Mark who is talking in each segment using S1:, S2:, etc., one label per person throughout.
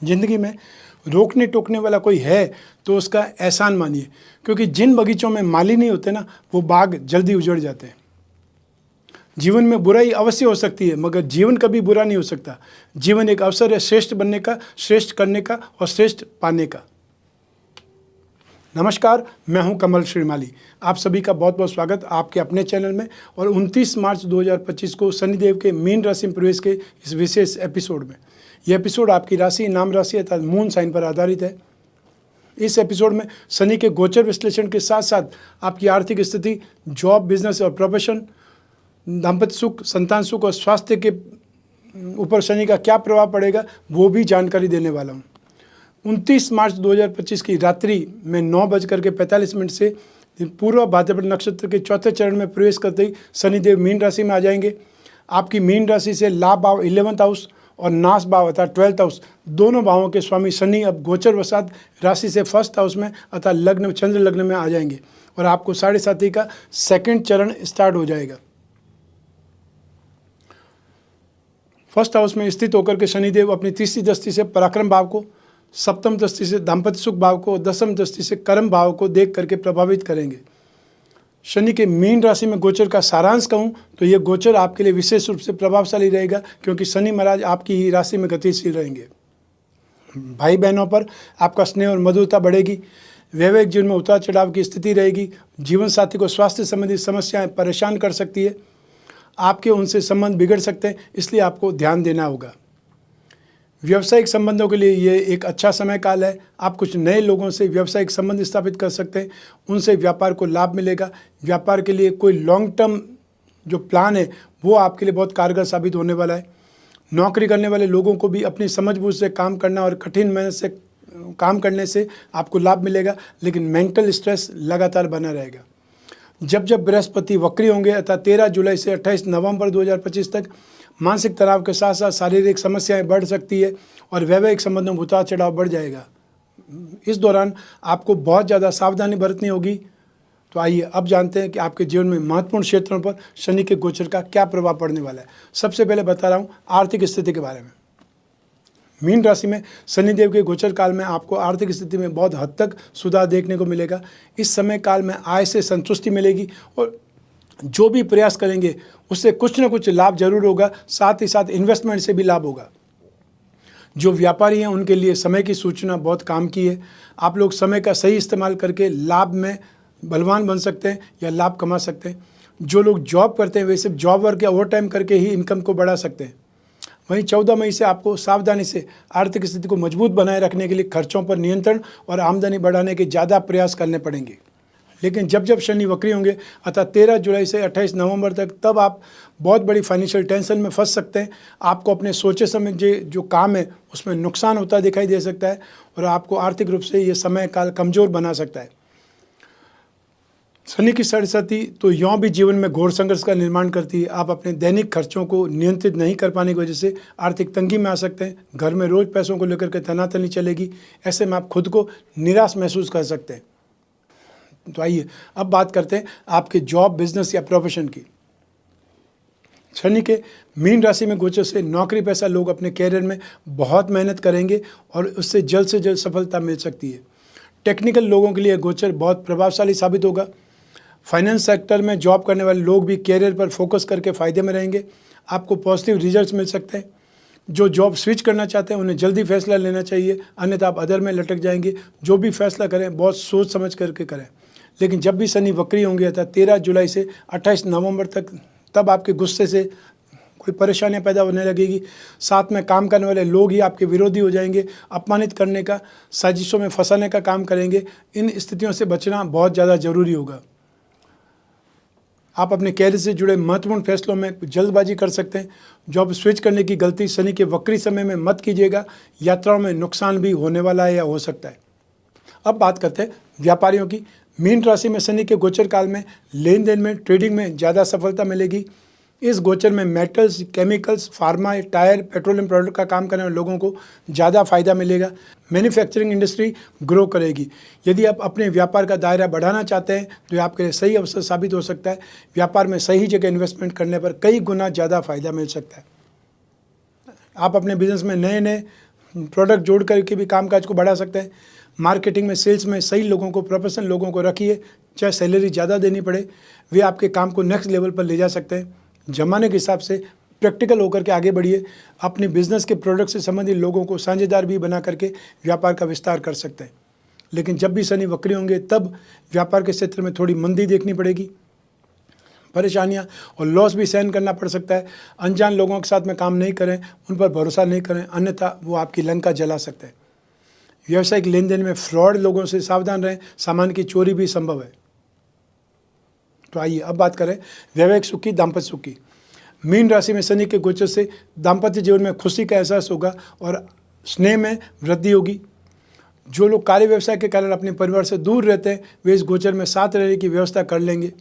S1: ज़िंदगी में रोकने टोकने वाला कोई है तो उसका एहसान मानिए, क्योंकि जिन बगीचों में माली नहीं होते ना, वो बाग जल्दी उजड़ जाते हैं। जीवन में बुराई अवश्य हो सकती है, मगर जीवन कभी बुरा नहीं हो सकता। जीवन एक अवसर है श्रेष्ठ बनने का, श्रेष्ठ करने का और श्रेष्ठ पाने का। नमस्कार, मैं हूं कमल श्रीमाली। आप सभी का बहुत बहुत स्वागत आपके अपने चैनल में। और 29 मार्च 2025 को शनिदेव के मीन राशि में प्रवेश के इस विशेष एपिसोड में, यह एपिसोड आपकी राशि, नाम राशि अर्थात मून साइन पर आधारित है। इस एपिसोड में शनि के गोचर विश्लेषण के साथ साथ आपकी आर्थिक स्थिति, जॉब, बिजनेस और प्रोफेशन, दाम्पत्य सुख, संतान सुख और स्वास्थ्य के ऊपर शनि का क्या प्रभाव पड़ेगा, वो भी जानकारी देने वाला हूँ। 29 मार्च 2025 की रात्रि में 9:45 से पूर्व भाद्रपद नक्षत्र के चौथे चरण में प्रवेश करते ही शनिदेव मीन राशि में आ जाएंगे। आपकी मीन राशि से लाभ भाव 11th हाउस और नाश भाव अर्थात 12th हाउस, दोनों भावों के स्वामी शनि अब गोचर वसात राशि से 1st हाउस में अर्थात लग्न, चंद्र लग्न में आ जाएंगे और आपको 7.5 का सेकेंड चरण स्टार्ट हो जाएगा। 1st हाउस में स्थित होकर के शनिदेव अपनी तीसरी दृष्टि से पराक्रम भाव को, सप्तम दृष्टि से दाम्पत्य सुख भाव को, दसम दृष्टि से कर्म भाव को देख करके प्रभावित करेंगे। शनि के मीन राशि में गोचर का सारांश कहूँ तो ये गोचर आपके लिए विशेष रूप से प्रभावशाली रहेगा, क्योंकि शनि महाराज आपकी ही राशि में गतिशील रहेंगे। भाई बहनों पर आपका स्नेह और मधुरता बढ़ेगी। वैवाहिक जीवन में उतार चढ़ाव की स्थिति रहेगी। जीवन साथी को स्वास्थ्य संबंधी समस्याएं परेशान कर सकती है। आपके उनसे संबंध बिगड़ सकते हैं, इसलिए आपको ध्यान देना होगा। व्यावसायिक संबंधों के लिए ये एक अच्छा समय काल है। आप कुछ नए लोगों से व्यावसायिक संबंध स्थापित कर सकते हैं, उनसे व्यापार को लाभ मिलेगा। व्यापार के लिए कोई लॉन्ग टर्म जो प्लान है वो आपके लिए बहुत कारगर साबित होने वाला है। नौकरी करने वाले लोगों को भी अपनी समझबूझ से काम करना और कठिन मेहनत से काम करने से आपको लाभ मिलेगा, लेकिन मेंटल स्ट्रेस लगातार बना रहेगा। जब बृहस्पति वक्री होंगे अर्थात 13 जुलाई से 28 नवंबर 2025 तक मानसिक तनाव के साथ साथ शारीरिक समस्याएं बढ़ सकती है और वैवाहिक संबंधों में उतार चढ़ाव बढ़ जाएगा। इस दौरान आपको बहुत ज़्यादा सावधानी बरतनी होगी। तो आइए अब जानते हैं कि आपके जीवन में महत्वपूर्ण क्षेत्रों पर शनि के गोचर का क्या प्रभाव पड़ने वाला है। सबसे पहले बता रहा हूँ आर्थिक स्थिति के बारे में। मीन राशि में शनिदेव के गोचर काल में आपको आर्थिक स्थिति में बहुत हद तक सुधार देखने को मिलेगा। इस समय काल में आय से संतुष्टि मिलेगी और जो भी प्रयास करेंगे उससे कुछ न कुछ लाभ जरूर होगा। साथ ही साथ इन्वेस्टमेंट से भी लाभ होगा। जो व्यापारी हैं उनके लिए समय की सूचना बहुत काम की है। आप लोग समय का सही इस्तेमाल करके लाभ में बलवान बन सकते हैं या लाभ कमा सकते हैं। जो लोग जॉब करते हैं वे सिर्फ जॉब वर्क या ओवर टाइम करके ही इनकम को बढ़ा सकते हैं। वहीं 14 मई से आपको सावधानी से आर्थिक स्थिति को मजबूत बनाए रखने के लिए खर्चों पर नियंत्रण और आमदनी बढ़ाने के ज़्यादा प्रयास करने पड़ेंगे। लेकिन जब शनि वक्री होंगे अर्थात 13 जुलाई से 28 नवंबर तक, तब आप बहुत बड़ी फाइनेंशियल टेंशन में फंस सकते हैं। आपको अपने सोचे समझे जो काम है उसमें नुकसान होता दिखाई दे सकता है और आपको आर्थिक रूप से ये समय काल कमज़ोर बना सकता है। शनि की सरस्वती तो यों भी जीवन में घोर संघर्ष का निर्माण करती है। आप अपने दैनिक खर्चों को नियंत्रित नहीं कर पाने की वजह से आर्थिक तंगी में आ सकते हैं। घर में रोज़ पैसों को लेकर के तनातनी चलेगी। ऐसे में आप खुद को निराश महसूस कर सकते हैं। तो आइए अब बात करते हैं आपके जॉब, बिजनेस या प्रोफेशन की। शनि के मीन राशि में गोचर से नौकरी पेशा लोग अपने कैरियर में बहुत मेहनत करेंगे और उससे जल्द से जल्द सफलता मिल सकती है। टेक्निकल लोगों के लिए गोचर बहुत प्रभावशाली साबित होगा। फाइनेंस सेक्टर में जॉब करने वाले लोग भी कैरियर पर फोकस करके फ़ायदे में रहेंगे। आपको पॉजिटिव रिजल्ट्स मिल सकते हैं। जो जॉब स्विच करना चाहते हैं उन्हें जल्दी फैसला लेना चाहिए, अन्यथा आप अदर में लटक जाएंगे। जो भी फैसला करें बहुत सोच समझ करके करें। लेकिन जब भी शनि वक्री होंगे अर्थात 13 जुलाई से 28 नवंबर तक, तब आपके गुस्से से कोई परेशानियां पैदा होने लगेगी। साथ में काम करने वाले लोग ही आपके विरोधी हो जाएंगे, अपमानित करने का, साजिशों में फंसाने का काम करेंगे। इन स्थितियों से बचना बहुत ज़्यादा ज़रूरी होगा। आप अपने कैरियर से जुड़े महत्वपूर्ण फैसलों में जल्दबाजी कर सकते हैं। जॉब स्विच करने की गलती शनि के वक्री समय में मत कीजिएगा। यात्राओं में नुकसान भी होने वाला है या हो सकता है। अब बात करते हैं व्यापारियों की। मीन राशि में शनि के गोचर काल में लेन देन में, ट्रेडिंग में ज़्यादा सफलता मिलेगी। इस गोचर में metals, chemicals, pharma, tyre, petroleum product का काम करने वाले लोगों को ज़्यादा फायदा मिलेगा। मैन्युफैक्चरिंग इंडस्ट्री ग्रो करेगी। यदि आप अपने व्यापार का दायरा बढ़ाना चाहते हैं तो ये आपके लिए सही अवसर साबित हो सकता है। व्यापार में सही जगह इन्वेस्टमेंट करने पर कई गुना ज़्यादा फायदा मिल सकता है। आप अपने बिजनेस में नए नए प्रोडक्ट जोड़ करके भी कामकाज को बढ़ा सकते हैं। मार्केटिंग में, सेल्स में सही लोगों को, प्रोफेशनल लोगों को रखिए, चाहे सैलरी ज़्यादा देनी पड़े, वे आपके काम को नेक्स्ट लेवल पर ले जा सकते हैं। ज़माने के हिसाब से प्रैक्टिकल होकर के आगे बढ़िए। अपने बिजनेस के प्रोडक्ट से संबंधित लोगों को साझेदार भी बना करके व्यापार का विस्तार कर सकते हैं। लेकिन जब भी शनि वक्री होंगे तब व्यापार के क्षेत्र में थोड़ी मंदी देखनी पड़ेगी, परेशानियां और लॉस भी सहन करना पड़ सकता है। अनजान लोगों के साथ में काम नहीं करें, उन पर भरोसा नहीं करें, अन्यथा वो आपकी लंका जला सकते हैं। व्यावसायिक लेन देन में फ्रॉड लोगों से सावधान रहें, सामान की चोरी भी संभव है। तो आइए अब बात करें वैवाहिक सुख की, दाम्पत्य सुख की। मीन राशि में शनि के गोचर से दाम्पत्य जीवन में खुशी का एहसास होगा और स्नेह में वृद्धि होगी। जो लोग कार्य व्यवसाय के कारण अपने परिवार से दूर रहते हैं, वे इस गोचर में साथ रहने की व्यवस्था कर लेंगे।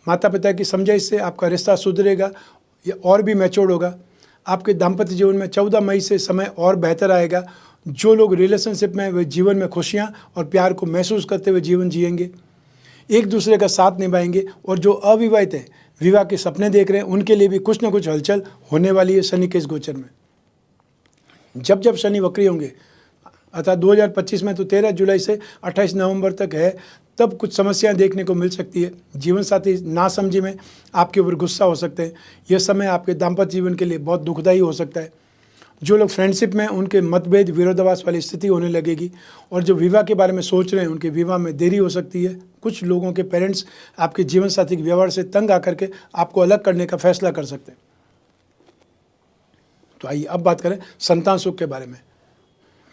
S1: माता पिता की समझाइश से आपका रिश्ता सुधरेगा या और भी मैच्योर्ड होगा। आपके दाम्पत्य जीवन में 14 मई से समय और बेहतर आएगा। जो लोग रिलेशनशिप में, वे जीवन में खुशियाँ और प्यार को महसूस करते हुए जीवन जिएंगे, एक दूसरे का साथ निभाएंगे। और जो अविवाहित हैं, विवाह के सपने देख रहे हैं, उनके लिए भी कुछ न कुछ हलचल होने वाली है शनि के इस गोचर में। जब जब शनि वक्री होंगे, अर्थात 2025 में तो 13 जुलाई से 28 नवंबर तक है, तब कुछ समस्याएं देखने को मिल सकती है। जीवन साथी नासमझी में आपके ऊपर गुस्सा हो सकते हैं। यह समय आपके दाम्पत्य जीवन के लिए बहुत दुखदायी हो सकता है। जो लोग फ्रेंडशिप में, उनके मतभेद, विरोधाभास वाली स्थिति होने लगेगी। और जो विवाह के बारे में सोच रहे हैं, उनके विवाह में देरी हो सकती है। कुछ लोगों के पेरेंट्स आपके जीवन साथी के व्यवहार से तंग आकर के आपको अलग करने का फैसला कर सकते हैं। तो आइए अब बात करें संतान सुख के बारे में।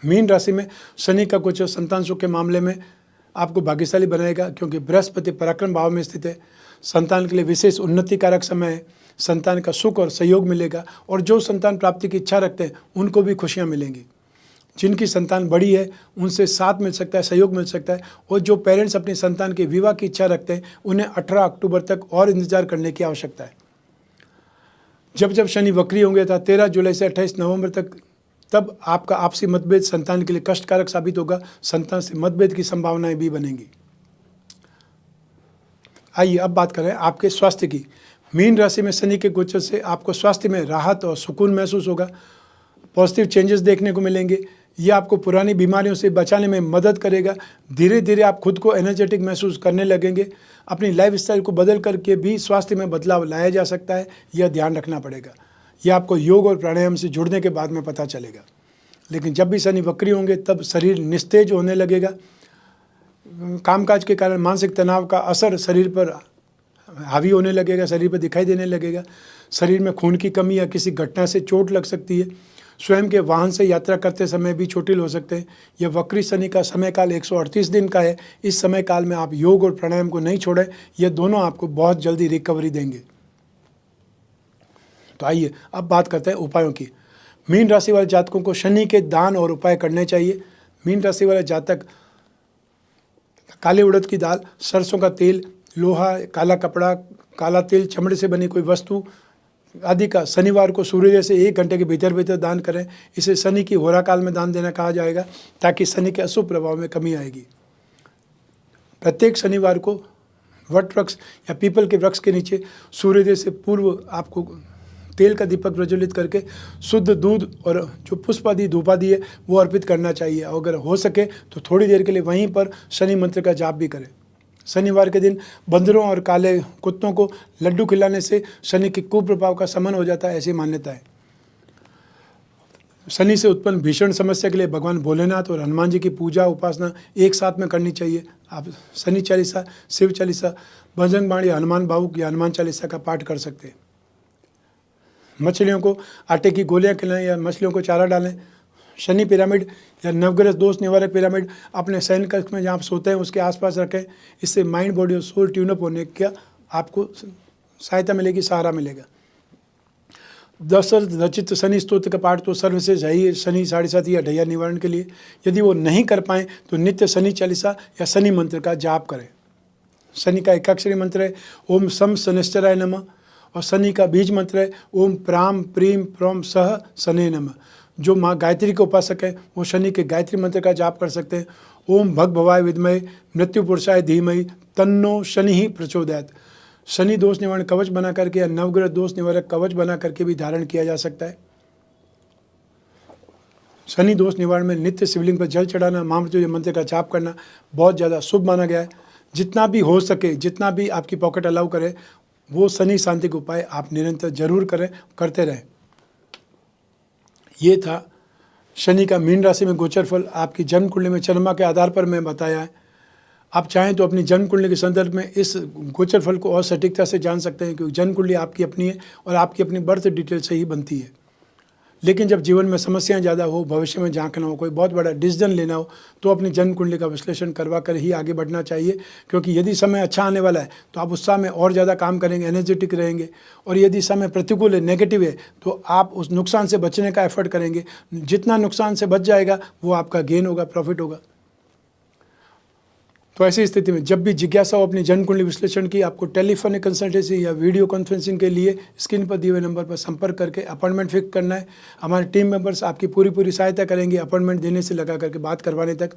S1: मीन राशि में शनि का गोचर संतान सुख के मामले में आपको भाग्यशाली बनाएगा, क्योंकि बृहस्पति पराक्रम भाव में स्थित है। संतान के लिए विशेष उन्नति कारक समय है। संतान का सुख और सहयोग मिलेगा और जो संतान प्राप्ति की इच्छा रखते हैं उनको भी खुशियां मिलेंगी। जिनकी संतान बड़ी है उनसे साथ मिल सकता है, सहयोग मिल सकता है। और जो पेरेंट्स अपनी संतान के विवाह की इच्छा रखते हैं, उन्हें 18 अक्टूबर तक और इंतजार करने की आवश्यकता है। जब जब शनि वक्री होंगे था 13 जुलाई से 28 नवंबर तक, तब आपका आपसी मतभेद संतान के लिए कष्टकारक साबित होगा। संतान से मतभेद की संभावनाएं भी बनेंगी। आइए अब बात करें आपके स्वास्थ्य की। मीन राशि में शनि के गोचर से आपको स्वास्थ्य में राहत और सुकून महसूस होगा। पॉजिटिव चेंजेस देखने को मिलेंगे। यह आपको पुरानी बीमारियों से बचाने में मदद करेगा। धीरे धीरे आप खुद को एनर्जेटिक महसूस करने लगेंगे। अपनी लाइफस्टाइल को बदल करके भी स्वास्थ्य में बदलाव लाया जा सकता है, यह ध्यान रखना पड़ेगा। यह आपको योग और प्राणायाम से जुड़ने के बाद में पता चलेगा। लेकिन जब भी शनि वक्री होंगे तब शरीर निस्तेज होने लगेगा। कामकाज के कारण मानसिक तनाव का असर शरीर पर हावी होने लगेगा, शरीर पर दिखाई देने लगेगा। शरीर में खून की कमी या किसी घटना से चोट लग सकती है। स्वयं के वाहन से यात्रा करते समय भी चोटिल हो सकते हैं। यह वक्री शनि का समय काल 138 दिन का है। इस समय काल में आप योग और प्राणायाम को नहीं छोड़ें, यह दोनों आपको बहुत जल्दी रिकवरी देंगे। तो आइए अब बात करते हैं उपायों की। मीन राशि वाले जातकों को शनि के दान और उपाय करने चाहिए। मीन राशि वाले जातक काले उड़द की दाल, सरसों का तेल, लोहा, काला कपड़ा, काला तेल, चमड़े से बनी कोई वस्तु आदि का शनिवार को सूर्योदय से 1 घंटे के भीतर भीतर दान करें। इसे शनि की होरा काल में दान देना कहा जाएगा, ताकि शनि के अशुभ प्रभाव में कमी आएगी। प्रत्येक शनिवार को वट वृक्ष या पीपल के वृक्ष के नीचे सूर्योदय से पूर्व आपको तेल का दीपक प्रज्वलित करके शुद्ध दूध और जो पुष्प आदि धूप आदि है वो अर्पित करना चाहिए। अगर हो सके तो थोड़ी देर के लिए वहीं पर शनि मंत्र का जाप भी करें। शनिवार के दिन बंदरों और काले कुत्तों को लड्डू खिलाने से शनि के कुप्रभाव का शमन हो जाता है, ऐसी मान्यता है। शनि से उत्पन्न भीषण समस्या के लिए भगवान भोलेनाथ और हनुमान जी की पूजा उपासना एक साथ में करनी चाहिए। आप शनि चालीसा, शिव चालीसा, बजरंग बाण या हनुमान भावुक या हनुमान चालीसा का पाठ कर सकते हैं। मछलियों को आटे की गोलियां खिलाएं या मछलियों को चारा डालें। शनि पिरामिड या नवग्रह दोष निवारक पिरामिड अपने शयन कक्ष में जहाँ आप सोते हैं उसके आसपास रखें। इससे माइंड, बॉडी और सोल ट्यून अप होने का आपको सहायता मिलेगी, सहारा मिलेगा। दशरथ रचित शनि स्तोत्र का पाठ तो सर्वश्रेष्ठ है ही शनि 7.5 या ढैया निवारण के लिए। यदि वो नहीं कर पाएँ तो नित्य शनि चालीसा या शनि मंत्र का जाप करें। शनि का एकाक्षरी मंत्र है ओम सम शनिश्चराय नमः, और शनि का बीज मंत्र है ओम प्राम प्रीम प्रोम सह शनि नमः। जो माँ गायत्री के उपासक हैं वो शनि के गायत्री मंत्र का जाप कर सकते हैं। ओम भग भवाय विद्महे मृत्यु पुरुषाय धीमहि तन्नो शनि ही प्रचोदयात्। शनि दोष निवारण कवच बना करके या नवग्रह दोष निवारक कवच बना करके भी धारण किया जा सकता है। शनि दोष निवारण में नित्य शिवलिंग पर जल चढ़ाना, महामृत्युंजय मंत्र का जाप करना बहुत ज़्यादा शुभ माना गया है। जितना भी हो सके, जितना भी आपकी पॉकेट अलाउ करे, वो शनि शांति के उपाय आप निरंतर जरूर करें, करते रहें। ये था शनि का मीन राशि में गोचर फल। आपकी जन्म कुंडली में चंद्रमा के आधार पर मैं बताया है। आप चाहें तो अपनी जन्म कुंडली के संदर्भ में इस गोचर फल को और सटीकता से जान सकते हैं, क्योंकि जन्म कुंडली आपकी अपनी है और आपकी अपनी बर्थ डिटेल से ही बनती है। लेकिन जब जीवन में समस्याएं ज़्यादा हो, भविष्य में झांकना हो, कोई बहुत बड़ा डिसीजन लेना हो, तो अपनी जन्म कुंडली का विश्लेषण करवा कर ही आगे बढ़ना चाहिए। क्योंकि यदि समय अच्छा आने वाला है तो आप उत्साह में और ज़्यादा काम करेंगे, एनर्जेटिक रहेंगे। और यदि समय प्रतिकूल है, नेगेटिव है, तो आप उस नुकसान से बचने का एफर्ट करेंगे। जितना नुकसान से बच जाएगा वो आपका गेन होगा, प्रॉफिट होगा। तो ऐसी स्थिति में जब भी जिज्ञासा हो अपनी जन्म कुंडली विश्लेषण की, आपको टेलीफोनिक कंसल्टेंसी या वीडियो कॉन्फ्रेंसिंग के लिए स्क्रीन पर दिए हुए नंबर पर संपर्क करके अपॉइंटमेंट फिक्स करना है। हमारे टीम मेंबर्स आपकी पूरी सहायता करेंगे, अपॉइंटमेंट देने से लगा करके बात करवाने तक।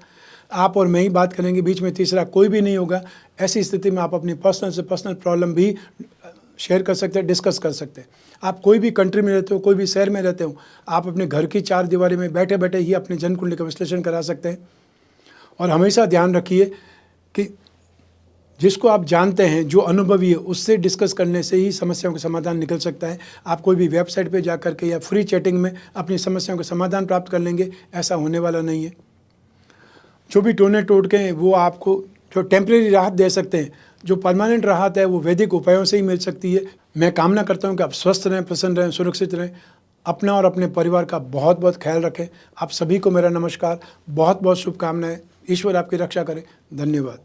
S1: आप और मैं ही बात करेंगे, बीच में तीसरा कोई भी नहीं होगा। ऐसी स्थिति में आप अपनी पर्सनल से पर्सनल प्रॉब्लम भी शेयर कर सकते हैं, डिस्कस कर सकते हैं। आप कोई भी कंट्री में रहते हो, कोई भी शहर में रहते हो, आप अपने घर की चार दीवारी में बैठे बैठे ही अपनी जन्म कुंडली का विश्लेषण करा सकते हैं। और हमेशा ध्यान रखिए कि जिसको आप जानते हैं, जो अनुभवी है, उससे डिस्कस करने से ही समस्याओं का समाधान निकल सकता है। आप कोई भी वेबसाइट पे जा कर के या फ्री चैटिंग में अपनी समस्याओं का समाधान प्राप्त कर लेंगे, ऐसा होने वाला नहीं है। जो भी टोने टोटके हैं वो आपको जो टेम्परेरी राहत दे सकते हैं, जो परमानेंट राहत है वो वैदिक उपायों से ही मिल सकती है। मैं कामना करता हूँ कि आप स्वस्थ रहें, प्रसन्न रहें, सुरक्षित रहें। अपना और अपने परिवार का बहुत बहुत ख्याल रखें। आप सभी को मेरा नमस्कार, बहुत बहुत शुभकामनाएं। ईश्वर आपकी रक्षा करे। धन्यवाद।